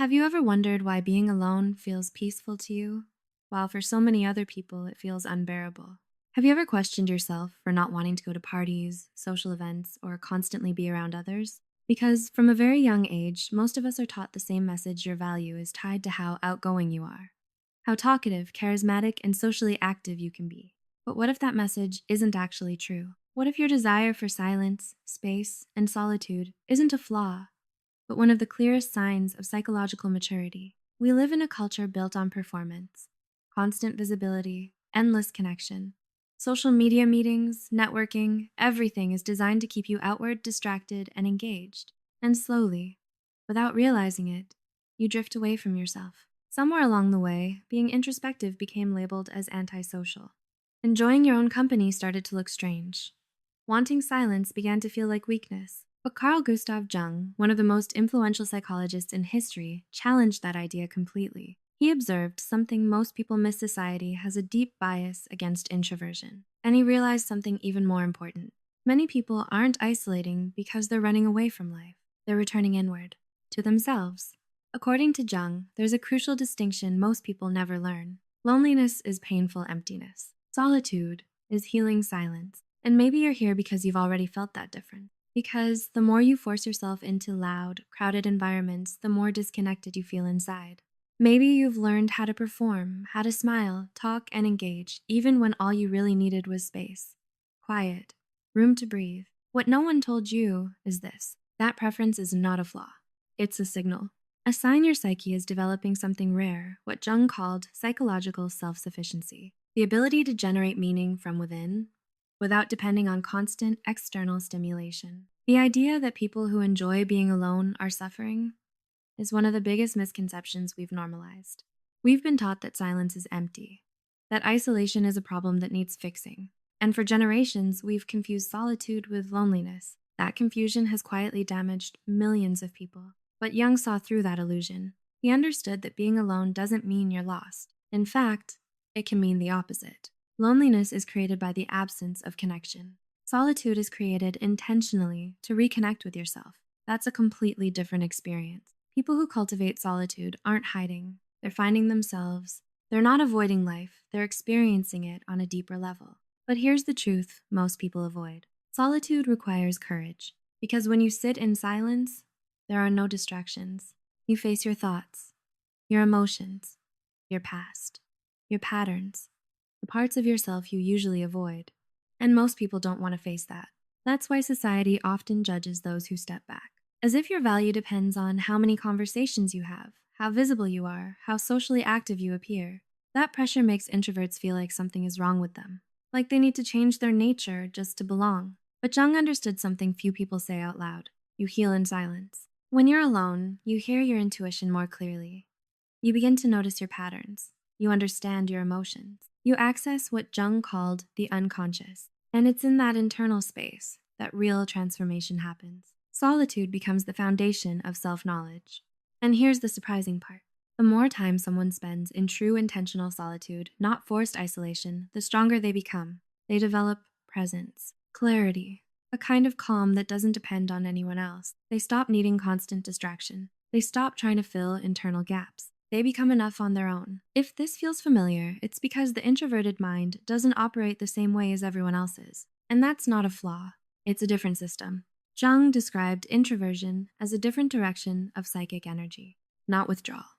Have you ever wondered why being alone feels peaceful to you, while for so many other people it feels unbearable? Have you ever questioned yourself for not wanting to go to parties, social events, or constantly be around others? Because from a very young age, most of us are taught the same message: your value is tied to how outgoing you are, how talkative, charismatic, and socially active you can be. But what if that message isn't actually true? What if your desire for silence, space, and solitude isn't a flaw, but one of the clearest signs of psychological maturity? We live in a culture built on performance, constant visibility, endless connection. Social media meetings, networking, everything is designed to keep you outward, distracted, and engaged. And slowly, without realizing it, you drift away from yourself. Somewhere along the way, being introspective became labeled as antisocial. Enjoying your own company started to look strange. Wanting silence began to feel like weakness. But Carl Gustav Jung, one of the most influential psychologists in history, challenged that idea completely. He observed something most people miss: society has a deep bias against introversion. And he realized something even more important. Many people aren't isolating because they're running away from life. They're returning inward, to themselves. According to Jung, there's a crucial distinction most people never learn. Loneliness is painful emptiness. Solitude is healing silence. And maybe you're here because you've already felt that difference. Because the more you force yourself into loud, crowded environments, the more disconnected you feel inside. Maybe you've learned how to perform, how to smile, talk, and engage, even when all you really needed was space, quiet, room to breathe. What no one told you is this: that preference is not a flaw. It's a signal. A sign your psyche is developing something rare, what Jung called psychological self-sufficiency, the ability to generate meaning from within without depending on constant external stimulation. The idea that people who enjoy being alone are suffering is one of the biggest misconceptions we've normalized. We've been taught that silence is empty, that isolation is a problem that needs fixing. And for generations, we've confused solitude with loneliness. That confusion has quietly damaged millions of people. But Jung saw through that illusion. He understood that being alone doesn't mean you're lost. In fact, it can mean the opposite. Loneliness is created by the absence of connection. Solitude is created intentionally to reconnect with yourself. That's a completely different experience. People who cultivate solitude aren't hiding. They're finding themselves. They're not avoiding life. They're experiencing it on a deeper level. But here's the truth most people avoid. Solitude requires courage, because when you sit in silence, there are no distractions. You face your thoughts, your emotions, your past, your patterns, the parts of yourself you usually avoid. And most people don't want to face that. That's why society often judges those who step back, as if your value depends on how many conversations you have, how visible you are, how socially active you appear. That pressure makes introverts feel like something is wrong with them, like they need to change their nature just to belong. But Jung understood something few people say out loud: you heal in silence. When you're alone, you hear your intuition more clearly. You begin to notice your patterns. You understand your emotions. You access what Jung called the unconscious. And it's in that internal space that real transformation happens. Solitude becomes the foundation of self-knowledge. And here's the surprising part. The more time someone spends in true intentional solitude, not forced isolation, the stronger they become. They develop presence, clarity, a kind of calm that doesn't depend on anyone else. They stop needing constant distraction. They stop trying to fill internal gaps. They become enough on their own. If this feels familiar, it's because the introverted mind doesn't operate the same way as everyone else's. And that's not a flaw. It's a different system. Jung described introversion as a different direction of psychic energy, not withdrawal,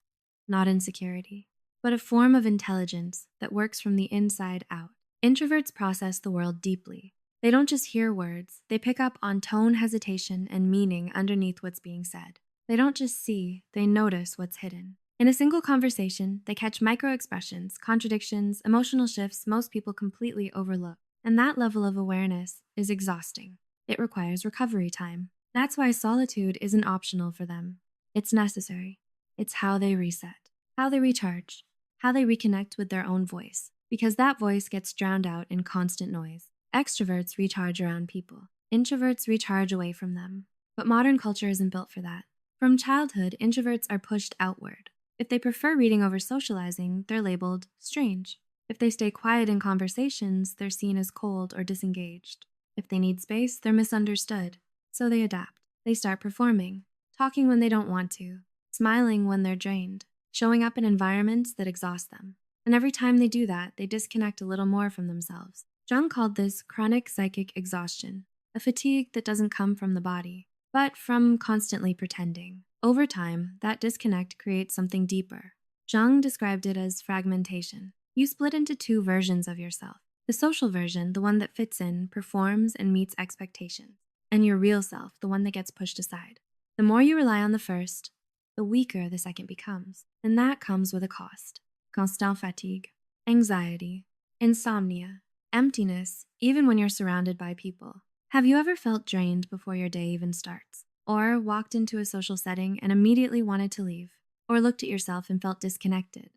not insecurity, but a form of intelligence that works from the inside out. Introverts process the world deeply. They don't just hear words, they pick up on tone, hesitation, and meaning underneath what's being said. They don't just see, they notice what's hidden. In a single conversation, they catch micro-expressions, contradictions, emotional shifts most people completely overlook. And that level of awareness is exhausting. It requires recovery time. That's why solitude isn't optional for them. It's necessary. It's how they reset, how they recharge, how they reconnect with their own voice, because that voice gets drowned out in constant noise. Extroverts recharge around people. Introverts recharge away from them. But modern culture isn't built for that. From childhood, introverts are pushed outward. If they prefer reading over socializing, they're labeled strange. If they stay quiet in conversations, they're seen as cold or disengaged. If they need space, they're misunderstood. So they adapt. They start performing, talking when they don't want to, smiling when they're drained, showing up in environments that exhaust them. And every time they do that, they disconnect a little more from themselves. Jung called this chronic psychic exhaustion, a fatigue that doesn't come from the body, but from constantly pretending. Over time, that disconnect creates something deeper. Jung described it as fragmentation. You split into two versions of yourself. The social version, the one that fits in, performs, and meets expectations, and your real self, the one that gets pushed aside. The more you rely on the first, the weaker the second becomes, and that comes with a cost. Constant fatigue, anxiety, insomnia, emptiness, even when you're surrounded by people. Have you ever felt drained before your day even starts? Or walked into a social setting and immediately wanted to leave? Or looked at yourself and felt disconnected,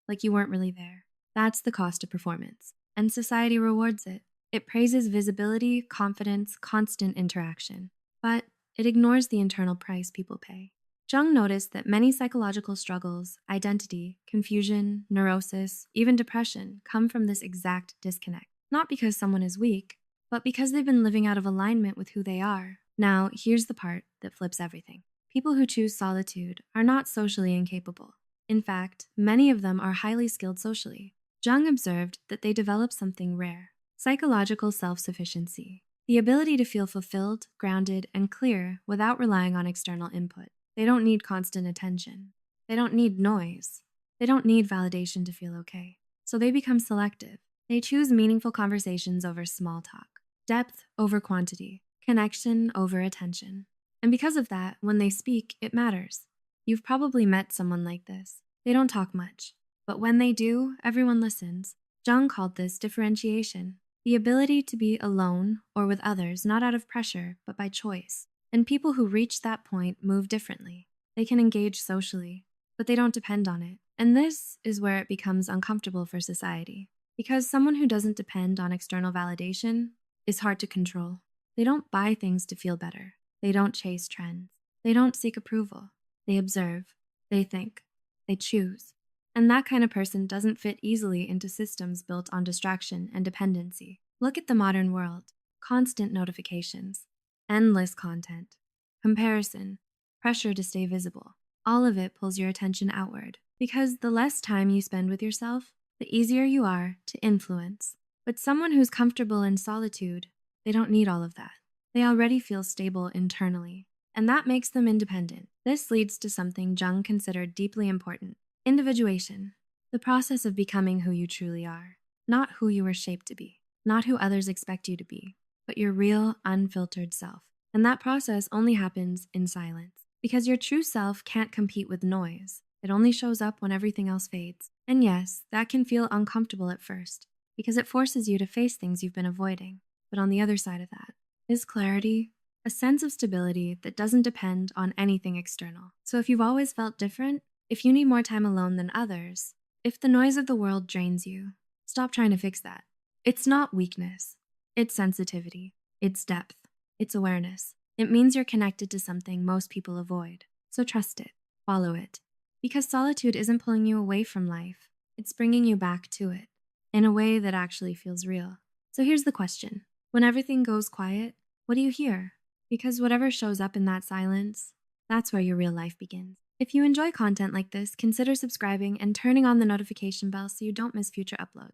like you weren't really there? That's the cost of performance, and society rewards it. It praises visibility, confidence, constant interaction, but it ignores the internal price people pay. Jung noticed that many psychological struggles, identity, confusion, neurosis, even depression come from this exact disconnect. Not because someone is weak, but because they've been living out of alignment with who they are. Now, here's the part that flips everything. People who choose solitude are not socially incapable. In fact, many of them are highly skilled socially. Jung observed that they develop something rare: psychological self-sufficiency, the ability to feel fulfilled, grounded, and clear without relying on external input. They don't need constant attention. They don't need noise. They don't need validation to feel okay. So they become selective. They choose meaningful conversations over small talk, depth over quantity, connection over attention. And because of that, when they speak, it matters. You've probably met someone like this. They don't talk much, but when they do, everyone listens. Jung called this differentiation, the ability to be alone or with others, not out of pressure, but by choice. And people who reach that point move differently. They can engage socially, but they don't depend on it. And this is where it becomes uncomfortable for society, because someone who doesn't depend on external validation is hard to control. They don't buy things to feel better. They don't chase trends. They don't seek approval. They observe. They think. They choose. And that kind of person doesn't fit easily into systems built on distraction and dependency. Look at the modern world. Constant notifications, endless content, comparison, pressure to stay visible. All of it pulls your attention outward, because the less time you spend with yourself, the easier you are to influence. But someone who's comfortable in solitude, they don't need all of that. They already feel stable internally, and that makes them independent. This leads to something Jung considered deeply important: individuation, the process of becoming who you truly are, not who you were shaped to be, not who others expect you to be, but your real, unfiltered self. And that process only happens in silence, because your true self can't compete with noise. It only shows up when everything else fades. And yes, that can feel uncomfortable at first, because it forces you to face things you've been avoiding. But on the other side of that is clarity, a sense of stability that doesn't depend on anything external. So if you've always felt different, if you need more time alone than others, if the noise of the world drains you, stop trying to fix that. It's not weakness. It's sensitivity. It's depth. It's awareness. It means you're connected to something most people avoid. So trust it. Follow it. Because solitude isn't pulling you away from life. It's bringing you back to it in a way that actually feels real. So here's the question. When everything goes quiet, what do you hear? Because whatever shows up in that silence, that's where your real life begins. If you enjoy content like this, consider subscribing and turning on the notification bell so you don't miss future uploads.